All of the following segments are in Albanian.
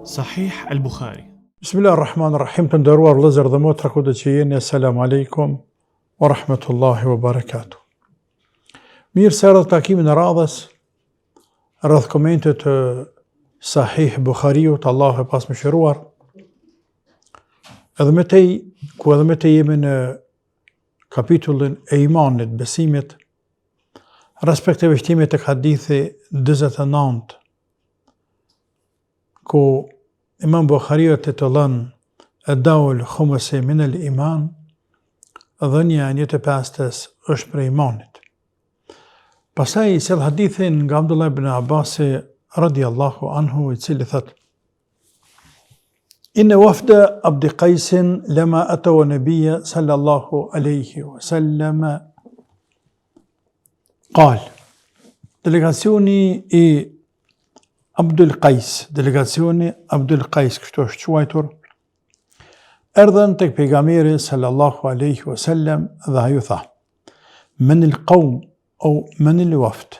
Sahih al-Bukhari. Bismillahirrahmanirrahim. Të nderuar vëllezër dhe motra kudo që jeni, asalamu alaikum wa rahmatullahi wa barakatuh. Mirë se erdhët takimin e radhës rreth komentet të Sahih Bukhariut, Allahu e pasmëshiruar. Edhe me te jemi në kapitullin e imanit, besimit, respektive shtimit të hadithi 49, ku Imam Bukhariu titullon Ad-Dawul Khumsi min al-Iman, dhënia e 1/5 është për imanit. Pastaj i sjell hadithin nga Abdullah ibn Abbas radiyallahu anhu, i cili thot: Inna wafda Abd Qais lama ataw an-nabiy sallallahu alayhi wa sallam qal. Delegacioni i Abdul Qais, kështu është quajtur, erdhën tek pejgamberi sallallahu alaihi wasallam dhe ai u tha: Men il qawm au men il wafd?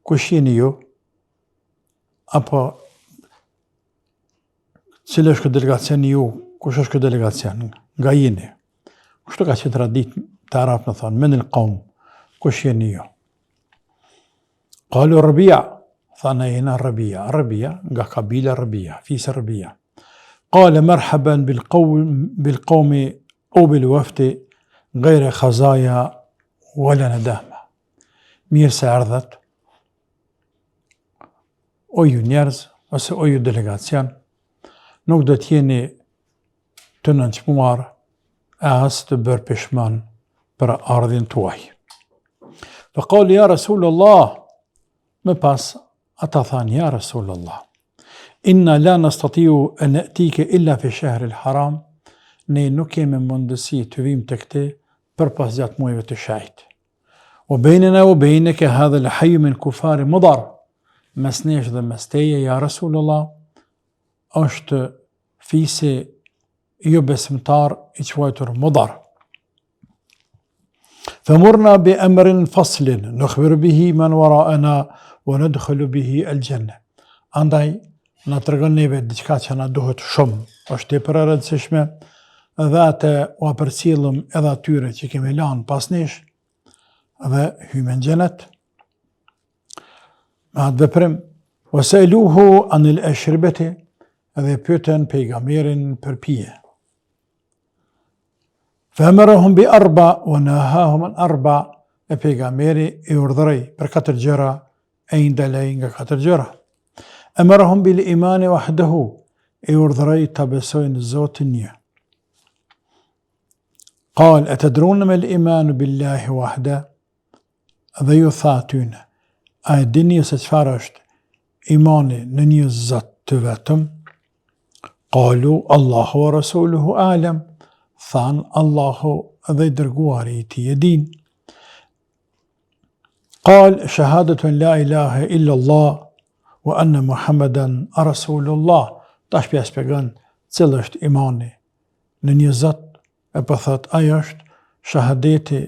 Kush jeni ju? Apo cili është delegacioni ju? Kush është ky delegacion? Nga jeni? Kështu ka qenë traditë të arabëve të thonë: Men il qawm, kush jeni ju? Qalu Rabi'a. Thana jena Rabia, nga kabila Rabia, fisë Rabia. Qale marhaban bil qawmi au bil wafdi ghayra khazaya wala nadama. Mirë se ardhët, o ju njerëz, ose o ju delegacion, nuk do t'jeni të nënçmuar e as të bërë pishman për ardhin tuaj. Faqali ja Rasulullah, me pas ata thanë: Ja Rasulullah, inna la nastatiu an natike illa fi shahr al-haram, ne nuk kemi mundësi të vim tek ti përpas gjatë muajve të shenjtë. O bainana wa bainaka hadha al-hayy min kufar mudar, mes nesh dhe mes teje, ja Rasulullah, është fisi jo besimtar i quajtur Mudar. Famurna bi amrin faslin nukhbiru bihi man wara'ana wa nadkhulu bihi al-janna. Andaj na tregon neve diçka që na duhet shumë, është tepër e rëndësishme, dhe atë u përcjellëm edhe atyre që kemi lanë pas nesh dhe hyjmë në xhenet. Me atë veprim, wasaluhu anil ashribati, dhe pyetën pejgamberin për pije. Famarahum bi arba wa nahahum an arba, e pejgamberi i urdhëroi për 4 gjëra e i ndalej nga 4 gjëra. Amarahum bil imani wahdahu, e urdhëroi ta besojnë Zotin një. Qal atadruna mal iman billahi wahda, dhe ju tha atyne: a e dini se çfarë është imani në një Zot të vetëm? Qalu Allahu wa rasuluhu a'lam, than Allahu dhe i dërguari i tij e din. Qal shahadatu an la ilaha illa Allah wa anna Muhammadan rasulullah. Tash pja shpjegon cili është imani në një Zot, e po thot ai është shahadeti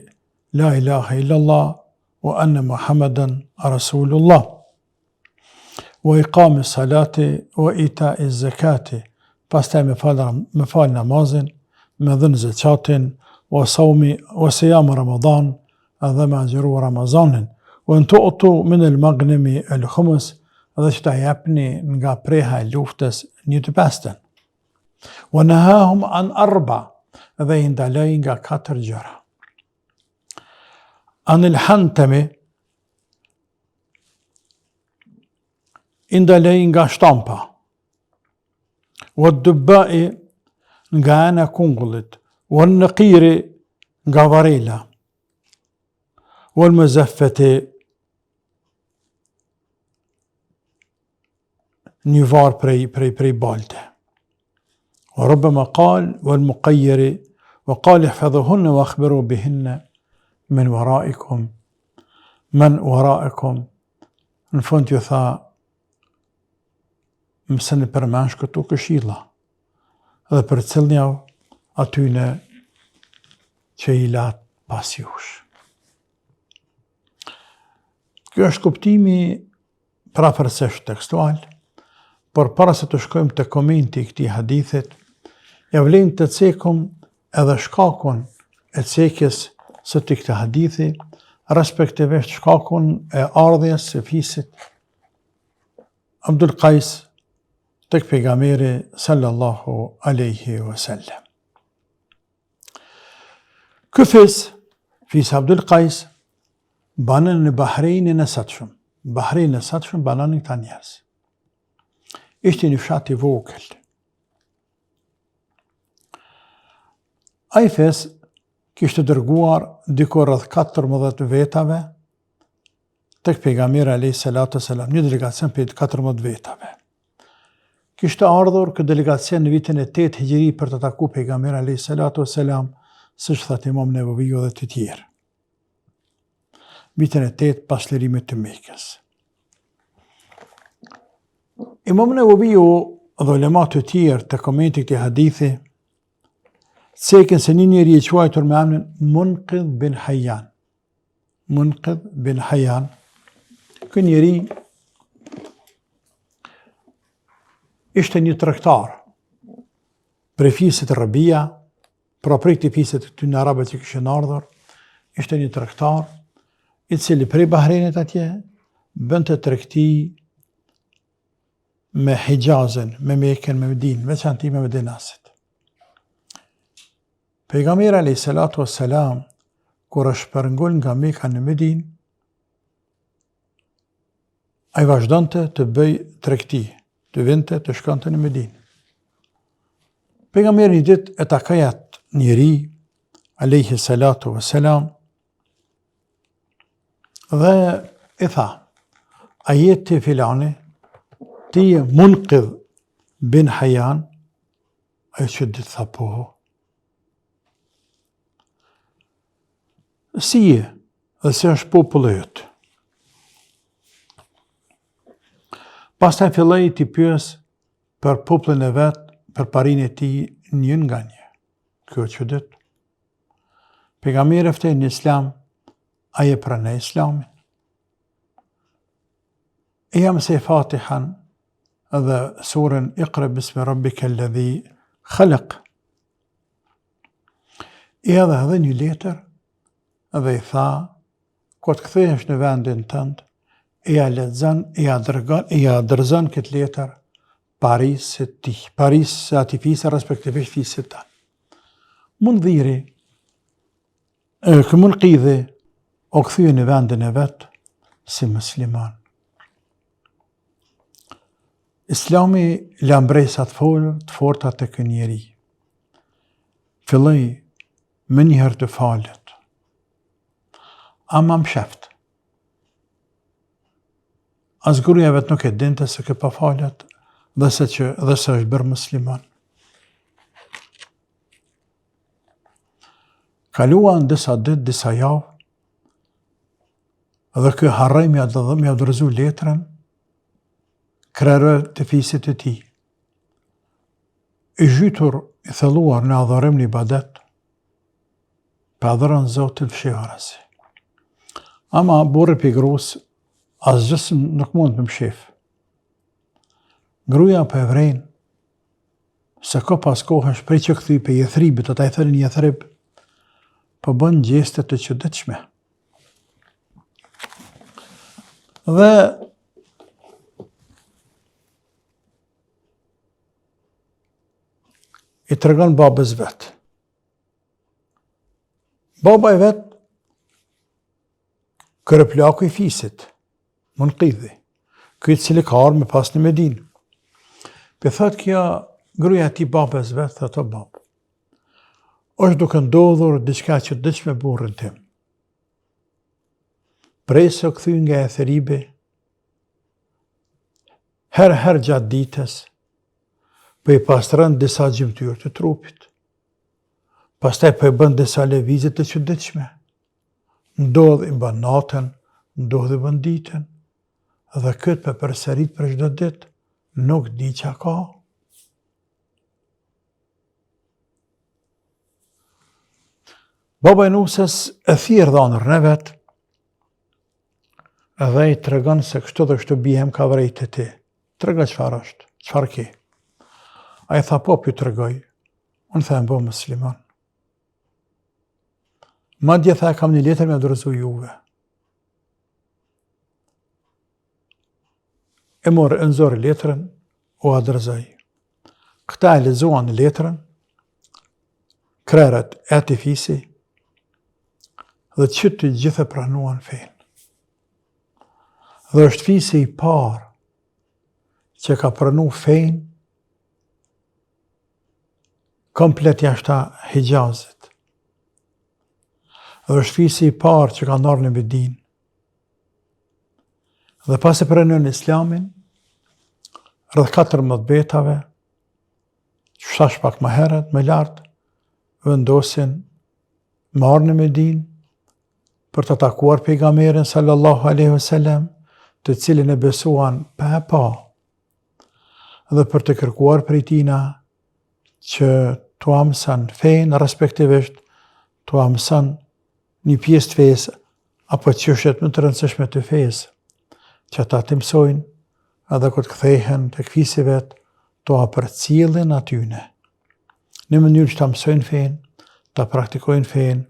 la ilaha illa Allah wa anna Muhammadan rasulullah, wa iqami salati wa ita'i zakati, pastaj me fal namazin, me dhënë zakatin, wa sawmi wa siyam Ramadan, edhe me agjëru Ramazanin, wa tu'tu min al-maghnami al-khums, dhe që ta japni nga preha e luftës 1/5. Wa nahahum an arba, dhe i ndaloi nga 4 gjëra. Anil hantami, i ndaloi nga shtampa. Wa dubbai, nga ana kungullit. Wa naqiri, nga varela. Wa muzaffati, një varë prej balte. Wa rubbama qal wal muqayyiri, wa qal ihfadhuhunna wa akhbiru bihinna min waraikum, në fund ju tha: mëseni përmensh këtu këshilla dhe përcjellni atyne që i lat pas jush. Kjo është kuptimi prapërsisht tekstual, por para se të shkojmë të komenti i këtij hadithit, ja vlen të cekum edhe shkakun e cekjes së këtij hadithi, respektivisht shkakun e ardhjes së fisit Abdul Qais tek pejgamberi sallallahu alaihi wasallam. Ky fis Abdul Qais, banën në Bahrejnin e satshëm. Bahrejnin e satshëm banën këta njerëz. Ishte një fshat i vogël. Ai fis kishte dërguar diku rreth 14 vetave tek pejgamberi alayhis salatu wassalam, një delegacion për 14 vetave. Kishte ardhur këtë delegacion në vitin e 8 Hijri për të takuar pejgamberin alayhis salatu wassalam, siç thot Imam Nevaviu dhe të tjerë. Vitin e 8 pas lirimit të Mekës. Imam Nevaviu dhe ulemat të tjerë të komenti këtij hadithi cekin se një njeri i quajtur me emrin Munqidh bin Hayyan. Munqidh bin Hayyan. Ky njeri ishte një tregtar prej fisit Rabia, pra prej këtij fisit të në arabët që kishin ardhur, ishte një tregtar i cili prej Bahrejnit atje bënte tregti me Hijazën, me Mekën, me Medinë, veçanti me Medinasit. Pejgamberi alayhis salatu wassalam kur është shpërngul nga Meka në Medinë, ai vazhdonte të bëj tregti, të vinte të shkonte në Medinë. Pejgamberi një ditë e takoi atë njeri alayhis salatu wassalam dhe i tha: "A je ti filani? Ti je Munqidh bin Hayyan?" Ai çudit tha: "Po." "Si je? Dhe se është populli yt?" Pastaj filloi t'i pyes për popullin e vet, për parinë e tij një nga një. Kjo çudit. Pejgamberi ftoi në Islam, ai e pranoi Islamin. E jam se Fatihan dhe surën Iqra bismi rabbika alladhi khalaq. E edhe një letër dhe i tha: "Kur të kthehesh në vendin tënd, e ja lexon, e ja dërzon këtë letër Parisit ti, Paris se ati fisa respektivisht fisit ta." Mundhiri, Munqidhi, o kthye në vendin e vet si musliman. Islami la mbresat të forta të ky njeri. Filloi me njëherë të falet. Ama më sheft. As gruaja vet nuk e dinte se ka pa falet dhe se është bërë musliman. Kaluan disa ditë, disa javë, dhe ky harroi me dorëzu letrën krerë të fisit të tij. I zhytur, i thelluar në adhurim në ibadet, pa adhuron Zotin fshehurasi. Ama burri pi grus asgjë nuk mund të më shef. Gruaja po e vren, se ka pas kohësh prej që kthy pe Jethribit, ata i thënin Jethrib, po bën gjeste të çuditshme. Dhe i tregon babës vet. Baba i vet kërëplaku i fisit, Munqidhi, ky cili ka ardhur me pas në Medinë. Pe thot kjo gruaja ti babës vet, thot: "O babë, është duke ndodhur diçka që çuditshme burrin tim. Prej se kthy nga Jethribi, herë gjatë ditës, po i pastron disa gjymtyrë të trupit. Pastaj po i bën disa lëvizje të çuditshme. Ndodh i bën natën, ndodh i bën ditën, dhe këtë për përsërit për çdo ditë, nuk di çka ka." Baba i nusës e thirr dhanër në vet, edhe i tregon se kështu dhe kështu bihem ka vrejtë ti. Trega çfarë është, çfarë ke? Ai tha po, ju tregoj. Unë them bo musliman. Madje tha kam një letër me dorëzu juve. E morë e nxori letrën, u adresoi. Këta e lexuan letrën, krerët e atij fisi, dhe të gjithë e pranuan fenë. Dhe është fisi i parë që ka pranu fenë komplet jashta Hijazit. Dhe është fisi i parë që ka ndarë në Medinë. Dhe pas e pranon Islamin, rreth 14 betave, që thash pak më herët, më lartë, vendosin marrë në Medinë për të takuar pejgamberin sallallahu alaihi wasallam, të cilin e besuan pa pa, dhe për të kërkuar prej tina që t'u mëson fenë, respektivisht t'u mëson një pjesë të fesë apo çështjet më të rëndësishme të fesë, që ata të mësojnë edhe kur të kthehen tek fisi vet, t'u përcjellin atyne në mënyrë që ta mësojnë fenë, ta praktikojnë fenë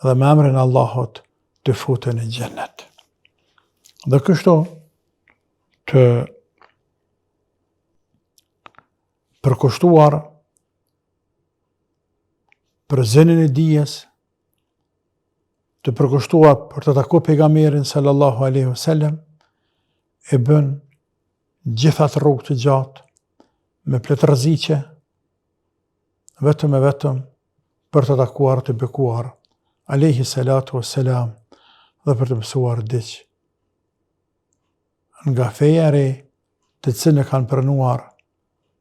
dhe me emrin e Allahut të futen në xhennet. Dhe kështu të përkushtuar për zënin e dijes, të përkushtuar për të takuar pejgamberin sallallahu alaihi wasallam, e bën gjithat rrugë të gjatë me plot rreziqe, vetëm e vetëm për të takuar të bekuar alaihi salatu wassalam dhe për të mësuar diç nga feja e re të cilën e kanë pranuar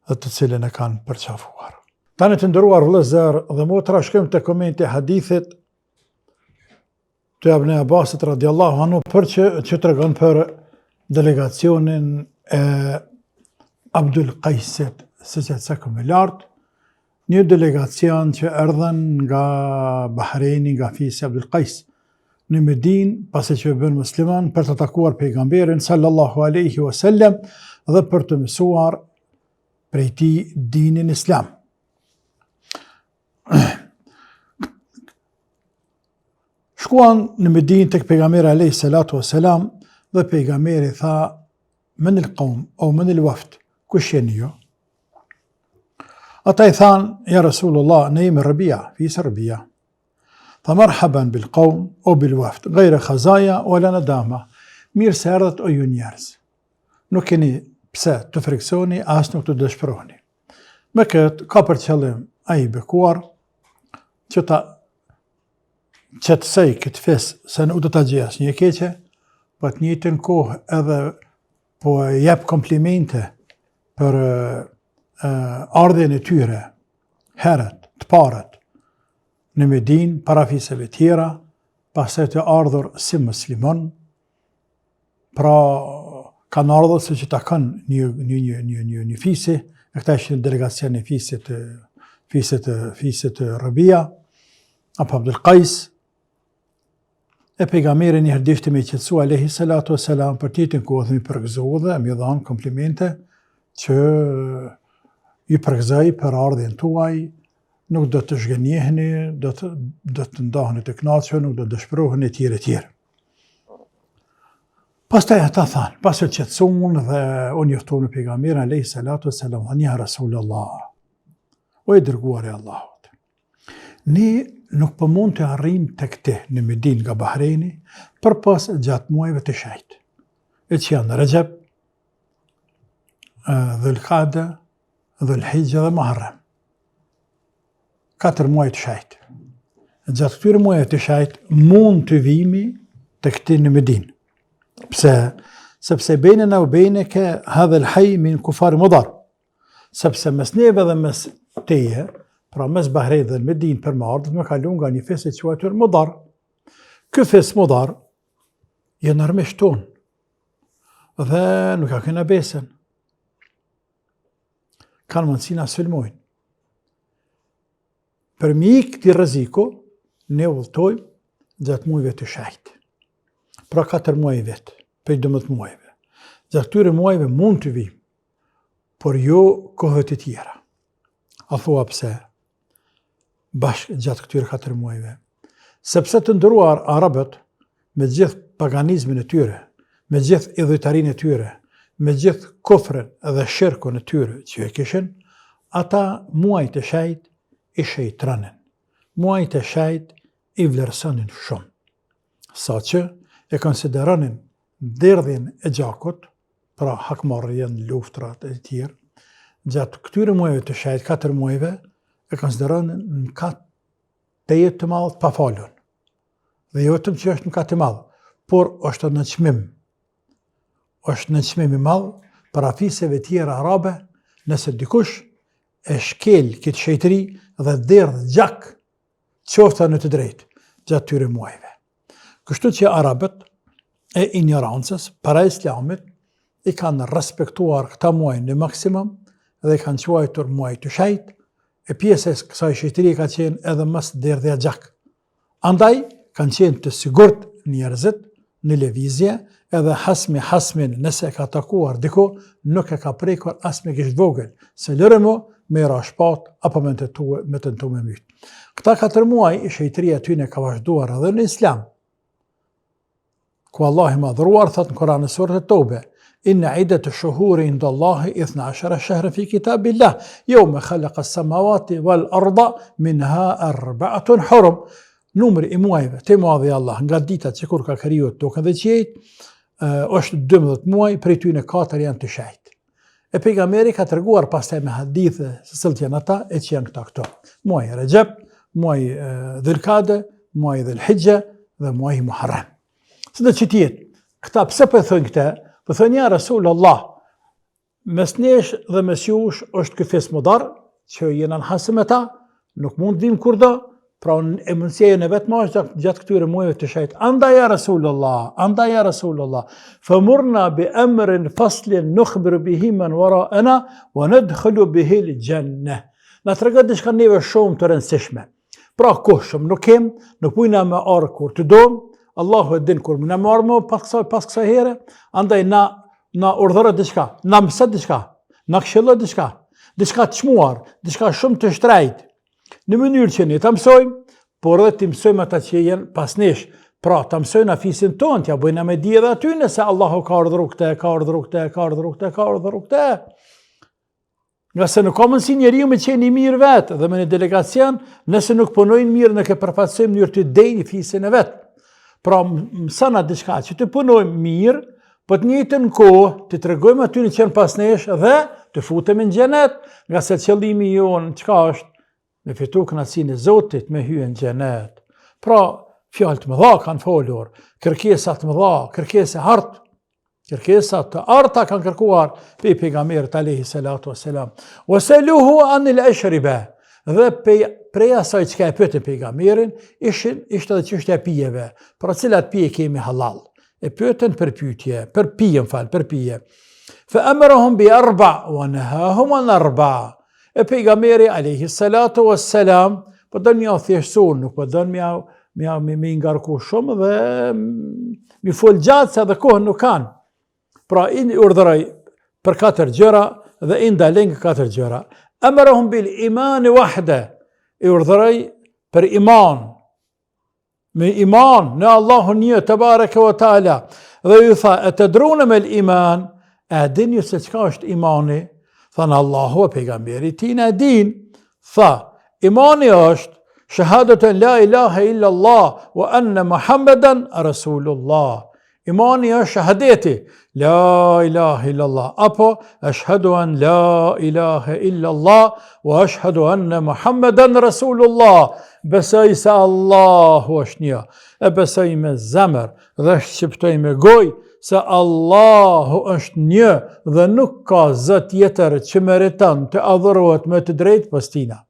dhe të cilën e kanë përqafuar. Tani të nderuar vëllezër dhe motra, shkojmë te komenti e hadithit të Ibn Abbasit radiallahu anhu për që tregon për delegacionin e Abdul Qaisit, siç e cekëm më lartë, një delegacion që erdhen nga Bahreini, nga fisi Abdul Qais në Medinë, pasi që bën musliman, për të takuar pejgamberin sallallahu alaihi wasallam dhe për të mësuar prej tij dinin islam. Shkuan në Medinë tek pejgamberi alayhi salatu wassalam dhe pejgamberi tha: "Men al-qawm aw men al-wafd, kush jeni ju?" Ata I thanë: "Ja Rasulullah, ne jemi Rabia, fis Rabia." Tha: "Marhaban bil qawm aw bil wafd, ghayra khazaya wala nadama." Mirë se erdhët o ju njerëz. Nuk keni pse të friksoni, as nuk të dëshpëroni. Me këtë ka për qëllim ai bekuar që ta qetësoj këtë fesë se nuk do ta gjesh një keqe, po të njëjtën kohë edhe po jep komplimente për ardhjen e tyre herët, të parët në Medinë, para fiseve tjera, pastaj të ardhur si muslimon, pra kanë ardhur se që ta kanë një fisi, e këta ishin delegacion e fisit Rabia, apo Abdul Qais, e pejgamberi një herdishti me qetësu alayhi salatu wassalam për tjetën kohë dhe mi përgëzohu dhe mi dhanë komplimente që I përgëzoj për ardhjen tuaj, nuk do të zhgënjeheni, do të ndaheni të kënaqur, nuk do të dëshpëroheni etj. Pastaj ata thanë, pasi qetësuan dhe unë njoftuan pejgamberin alayhi salatu wassalam, thanë: "Ja Rasulullah, o I dërguari I Allahut, ne nuk po mund të arrijmë tek ti në Medinë nga Bahreini përpas gjatë muajve të shejtë, e që janë Rajab, Dhul-Qa'da, Dhul-Hijja dhe Muharram. 4 muaj të shejtë. Gjatë këtyre muajve të shejtë mund të vimi tek ti në Medinë. Pse? Sepse bejnena u bejneke hadha al-hayy min kufar Mudar. Sepse mes neve dhe mes teje, pra mes Bahrejt dhe Medinë për më ardhët me kalun nga një fesë që quajtur Mudar. Ky fesë Mudar janë armiqtë tonë dhe nuk ka këna besën. Kanë mundësi na sulmojnë. Për mi këti rreziku, ne udhtojmë gjatë muajve të shejtë. Pra 4 muaj vetë, për 12 muajve. Gjatë këtyre muajve mund të vim, por jo kohët e tjera. A thua pse? Bashkë gjatë këtyre 4 muajve. Sepse të ndëruar Arabët, me gjithë paganizmin e tyre, me gjithë idhujtarinë e tyre, me gjithë kufrin dhe shirkun e tyre që e kishin, ata muajt e shejt i shejtranin. Muajt e shejt i vlerësonin shumë. Sa që e konsideronin derdhjen e gjakut, pra hakmarrjen, luftrat e tjerë, gjatë këtyre muajve të shejt, 4 muajve, e konsideronin në kat të jetë të madh pa falun. Dhe jo vetëm që është në kat të madh, por është në çmim. Është në çmim i madh para fisëve tjera arabe, nëse dikush e shkel këtë shejtëri dhe derdh gjak, qofta në të drejtë gjatë tyre muajve. Kështu që arabët e ignorancës para islamit i kanë respektuar këta muaj në maksimum dhe i kanë quajtur muaj të shejt, e pjesës kësaj shejtërie ka qenë edhe mas derdhja gjak. Andaj kanë qenë të sigurt njerëzit në lëvizje, edhe hasmin nëse ka takuar diku, nuk e ka prekur as me gisht vogël, se lëre mu me ra shpat apo me tentu me myt. Këta 4 muaj i shejtëria tyne ka vazhduar edhe në islam, ku Allah i madhruar thot në Kur'an në surën At-Tawbe: Inna iddat ash-shuhuri inda Allahi 12 shahra fi kitabillah, yawma khalaqa as-samawati wal arda minha 4 hurum. Numri i muajve te madhi Allah nga dita që kur ka krijuar tokën dhe qiejt, është 12 muaj, prej tyne 4 janë të shejt. E pejgamberi ka treguar pastaj me hadithe se cilët janë ata, e që janë këto. Muaji Rajab, muaji Dhulqa'da, muaji Dhulhijja dhe muaji Muharram. Së që tjetë, këta pse po thënë këta? Po thënë ja Rasulullah, mes nesh dhe mes jush është ky fesmodar që jena në hasëm me ta, nuk mund vim kurdo, pra e mundësia në vetë ma është gjatë këtyre muajve të shejt. Andaj ja Rasulullah, famurna bi amrin faslin nukhbiru bihi man wara'ana wa nadkhulu bihi al-jannah. Na tregon diçka neve shumë të rëndësishme. Pra kushëm nuk kem, nuk pujna me arë kur të dom, Allahu e din kur më në marrë më pas kësa here, andaj na urdhërët diçka, na mësët diçka, na këshillët diçka të shmuar, diçka shumë të shtrejt, në mënyrë që ne të mësojmë, por edhe të mësojmë ata që jenë pas nesh, pra të mësojmë a fisin tonë, t'ja bëjnë me dje dhe aty, nëse Allahu ka urdhëru këte. Nga se nuk ka mundësi njeriu me qenë i mirë vetë, dhe me një delegacion, nëse nuk punojnë mirë, në ke përfaqësojmë njërë të dejnë fisin e vetë. Pra mësana diçka që të punojmë mirë, po të njëjtën kohë të tregojmë aty në qenë pas nesh dhe të futemi në xhenet, nga se qëllimi jonë çka është? Me fitu kënaqësinë e Zotit, me hyrë në xhenet. Pra fjalë të mëdha kanë folur, kërkesa të mëdha, kërkesa të arta kanë kërkuar pe pejgamberit alayhi salatu wassalam. Wasaluhu anil ashriba. Dhe prej asaj që ka e pyetën pejgamberin, ishte edhe çështja e pijeve, pra cilat pije kemi halal. E pyetën për pije. Fa amarahum bi 4 wa nahahum an 4. E pejgamberi alayhi salatu wassalam po don më thjeshtëson, nuk po don më ngarku shumë dhe më fol gjatë se edhe kohën nuk kanë. Pra i urdhëroi për 4 gjëra dhe i ndalën 4 gjëra. Amarahum bil iman wahda, i urdhëroi për iman, me iman në Allahun një te bareke ve taala, dhe ju tha atadruna me iman, a dini se çka është imani? Thanë Allahu e pejgamberi tina din. Tha imani është shahadatun la ilaha illa Allah wa anna Muhammadan rasulullah. Imani është shahadeti la ilaha illa Allah, apo ashhadu an la ilaha illa Allah wa ashhadu anna Muhammadan rasulullah. Besoj se Allahu është një, e besoj me zemër dhe shqiptoj me gojë se Allahu është një dhe nuk ka zot tjetër që meriton të adhurohet me të drejtë pas tina.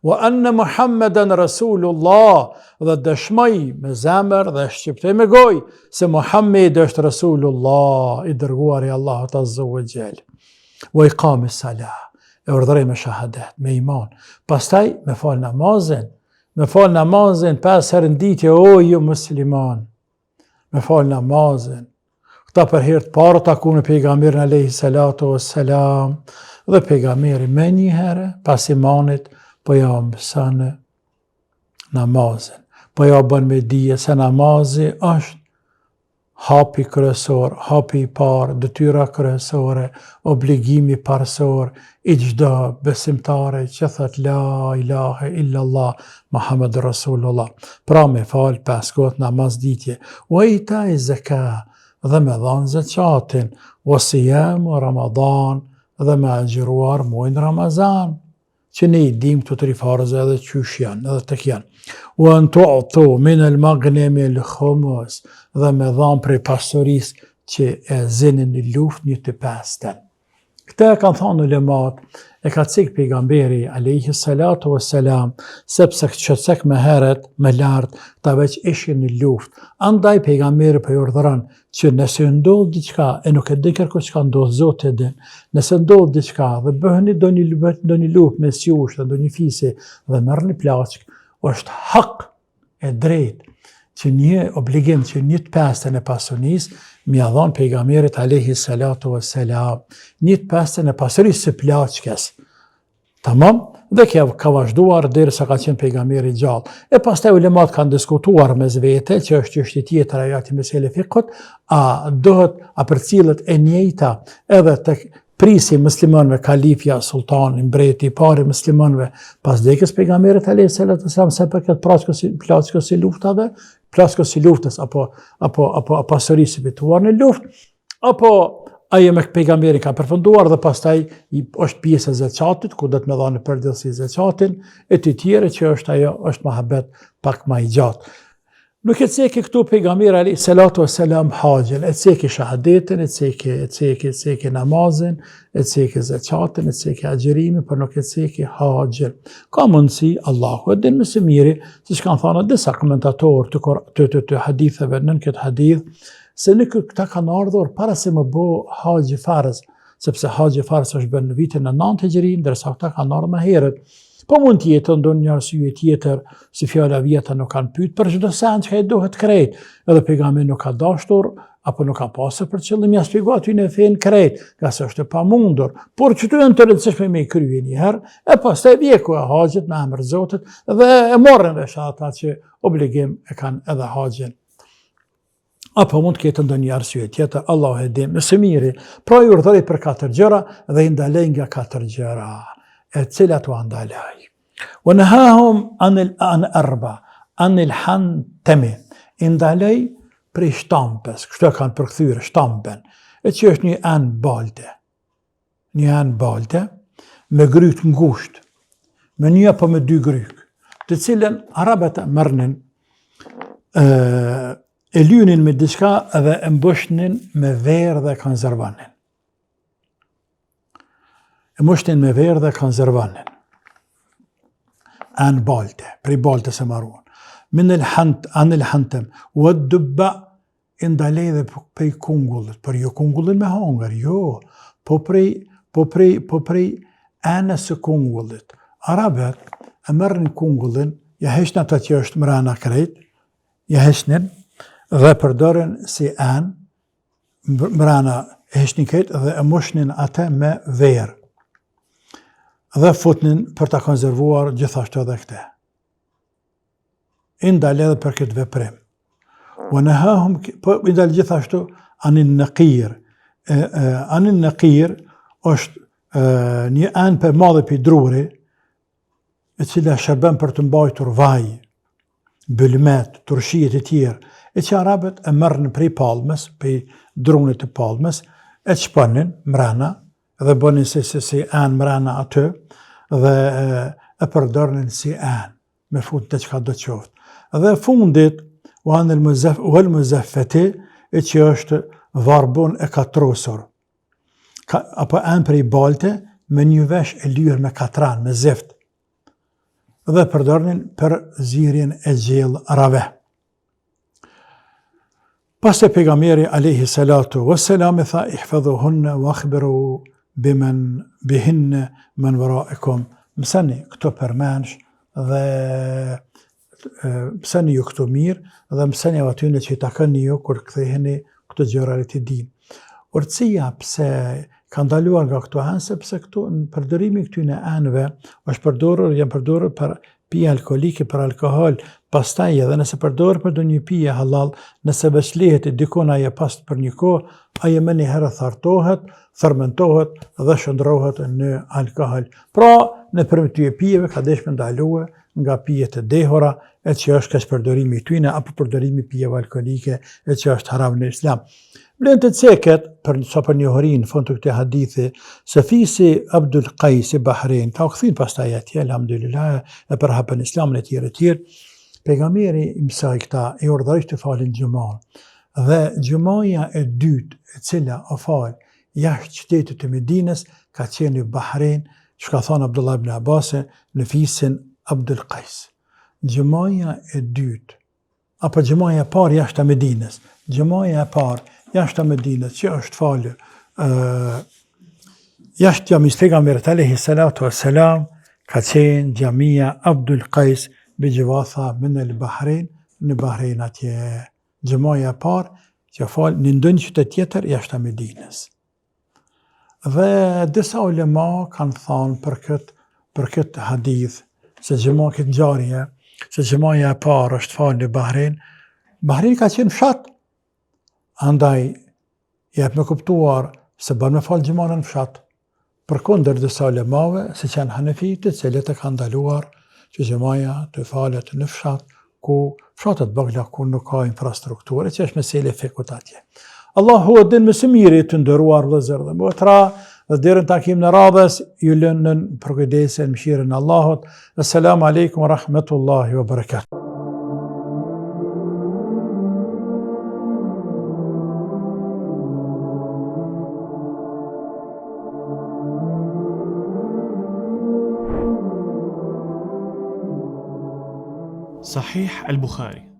Wa anna Muhammadan rasulullah, dhe dëshmoj me zemër dhe shqiptoj me gojë se Muhammed është rasulullah, i dërguar i Allahut azza wa jall. Wa iqamis salah, e urdhëroi me shahadet, me iman. Pastaj me fal namazin, 5 herë në ditë, o ju musliman. Me fal namazin. Këta për herë të parë takuan pejgamberin alayhi salatu wassalam Dhe pejgamberi me një herë, pas imanit, po ja mësën namazin. Po ja bën me dije se namazi është hapi kryesor, hapi I parë, detyra kryesore, obligimi parësor I çdo besimtare që thot la ilahe illallah Muhammed Rasulullah. Pra me fal 5 kohë namaz ditje. Wa itai zakat, dhe me dhanë zakatin, wa siyam Ramadan, dhe me agjëruar muajin Ramazan, që ne I dim këto 3 farze edhe qysh janë, edhe tek janë. Wa an tu'tu min al-maghnami al-khumus, dhe me dhanë prej pasurisë që e zinin në luftë 1/5. Këta e kanë thonë ulemat, e ka cik pejgamberi alayhi salatu wassalam, sepse qësek me heret, me lartë, ta veç ishin në luftë. Andaj pejgamberi për urdhëron që nëse ndodh diçka, e nuk e di kërko çka ndodh, Zoti e din, nëse ndodh diçka dhe bëheni ndonjë luftë me sjush, ndonjë fisi dhe merrni plaçk, është hak e drejtë që një obligim që 1/5 e pasurisë mi ia dhon pejgamberit alayhi salatu wassalam, 1/5 e pasurisë së plaçkes. Tamam? Dhe kjo ka vazhduar derisa ka qenë pejgamberi gjallë. E pastaj ulemat kanë diskutuar mes vete, që është çështje tjetër ajo ti mesele fikut, a përcillet e njëjta edhe tek prisi muslimanëve, kalifja, sultani, mbreti I parë I muslimanëve pas vdekjes pejgamberit alayhi salatu wassalam, sa përket plaçkës së luftave, plaçkës së luftës apo pasurisë fituar në luftë, apo ajo me pejgamberin ka përfunduar dhe pastaj është pjesë e zakatit, ku do të më dhanë përditësi zakatin, e të tjerë që ajo është mohabet pak më I gjatë. Nuk e ceki këtu pejgamberi alayhi salatu wassalam haxhin, e ceki shahadetin, e ceki namazin, e ceki zakatin, e ceki agjërimin, por nuk e ceki haxhin. Ka mundësi, Allahu e din më së miri, siç kanë thënë disa komentatorë të haditheve nën këtë hadith, se në këta kanë ardhur para se më bë haxhi farz, sepse haxhi farz është bën në vitin 9 Hijri, ndërsa këta kanë ardhur më herët. Po mund të jetë ndonjë arsye tjetër, si fjala vjeta nuk kanë pyet për çdo sen që duhet krejt, edhe pejgamberi nuk ka dashur apo nuk ka pasur për qëllim ja shpjegoj aty në fen krejt, ka se është e pamundur, por që të janë të rëndësishme me krye një herë, e pastaj vjeku e haxhit në emër të Zotit dhe e morën vesh ata që obligim e kanë edhe haxhin. Apo mund të ketë ndonjë arsye tjetër, Allahu e di më së miri. Pra I urdhëroi për 4 gjëra dhe I ndaloi nga 4 gjëra, e cilat u ndaloi. Wa nahahum an arba, an al-hantami. I ndaloi prej shtampës, kështu e kanë përkthyer shtampen, e që është një anë balte. Një anë balte me gryt ngushtë, me një apo me 2 gryk, të cilën arabët mërnin e lynin me diçka edhe e mbushnin me verë dhe konservanin. E mbushnin me verë dhe konservanin. Anë balte, prej balte se marruan. Min anil hantem, u dubba I ndalej dhe prej kungullit, për jo kungullin me hangër, jo, po prej anës së kungullit. Arabet e mërrin kungullin, ja heqnin ato që është mrena krejt, ja heqnin dhe përdorin si anë, mrena e heqnin krejt dhe e mushnin atë me verë. Dhe futnin për ta konservuar gjithashtu edhe këte. I ndalej dhe për këtë veprim. Wa nahahum, po I ndalej gjithashtu anin naqir. Anin naqir është një anë për madhe për druri, e cila shërben për të mbajtur vaj, bylmet, turshijet e tjerë, e që arabët e mërën prej palmës, prej drunit të palmës, e çponin mrena, dhe bënin si anë mrena aty, dhe e përdornin si anë, me fund të çka do të qoftë. Dhe fundit, u el muzaffati, e që është varbun e katrosur, apo anë prej balte, me një vesh e lyrë me katran, me zift, dhe përdornin për zirjen e gjellë rave. Pas e pejgamberi alayhi salatu wassalam tha ihfadhuhunna wa akhbiru bihinna man waraikum. Mësani këto përmensh dhe mësani ju këto mirë dhe mësani atyne që I takoni ju kur ktheheni këto gjëra të din. Urtësia pse ka ndaluar nga këto anë sepse këtu në përdorimi këtyre anëve janë përdorur për pije alkolike, për alkohol, pastaj edhe nëse përdorur për ndonjë pije halal, nëse veç lihet dikon ajo pas për një kohë, ajo më një herë thartohet, fermentohet dhe shndrohet në alkohol. Pra, nëpërmjet këtyre pijeve ka dëshmë ndaluar nga pijet e dehura, e që është kaq përdorimi i tyre apo përdorimi i pijeve alkolike, e që është haram në Islam. Vlen të ceket, për njohuri në fund të këtij hadithi, se fisi Abdul Qais i Bahrein, ka u kthyer pastaj atje, alhamdulillah, e për hapën Islamin e tjerë. Pejgamberi i mësoi këta, i urdhëroi të falin xhuman. Dhe xhumaja e dytë, e cila o fal jashtë qytetit të Medinës, ka qenë në Bahrein, që ka thënë Abdullah ibn Abbas në fisin Abdul Qais. Xhumaja e dytë, apo xhumaja e parë jashtë Medinës, xhumaja e parë jashtë Medinës, që është falur jashtë xhamisë pejgamberit alayhi salatu wassalam, ka qenë xhamia Abdul Qais bi Jawafa min al-Bahrein, në Bahrein atje. Xhumaja e parë që fal në ndonjë qytet tjetër jashtë Medinës. Dhe disa ulema kanë thënë për këtë hadith se këtë ngjarje, se xhumaja e parë është falë në Bahrein. Bahrein ka qenë fshat. Andaj, jep me kuptuar se bën me falë xhuman në fshat. Përkundër disa ulemave, siç janë Hanefitë, të cilët e kanë ndaluar që xhumaja të falet në fshat, ku fshatet vogla ku nuk ka infrastrukturë, që është mesele fikut atje. Allahu e din më së miri të nderuar vëllezër dhe motra, dhe deri në takim në radhës, ju lënë në përkujdesjen mëshirën e Allahut. Assalamu alaikum wa rahmatullahi wa barakatuh. صحيح البخاري